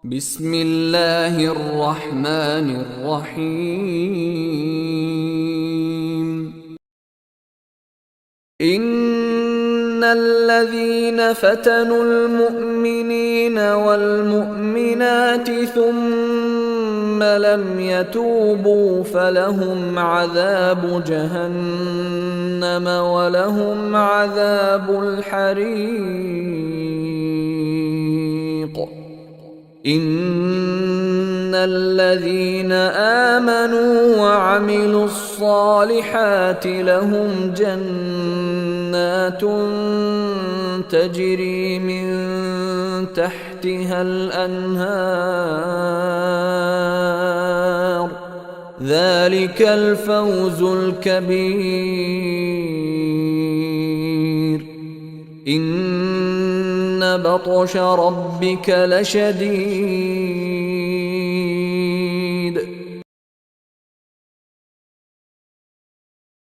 بسم الله الرحمن الرحيم. إن الذين فتنوا المؤمنين والمؤمنات ثم لم يتوبوا فلهم عذاب جهنم ولهم عذاب الحريق. إن الذين آمنوا وعملوا الصالحات لهم جنات تجري من تحتها الأنهار، ذلك الفوز الكبير. إن بطش ربك لشديد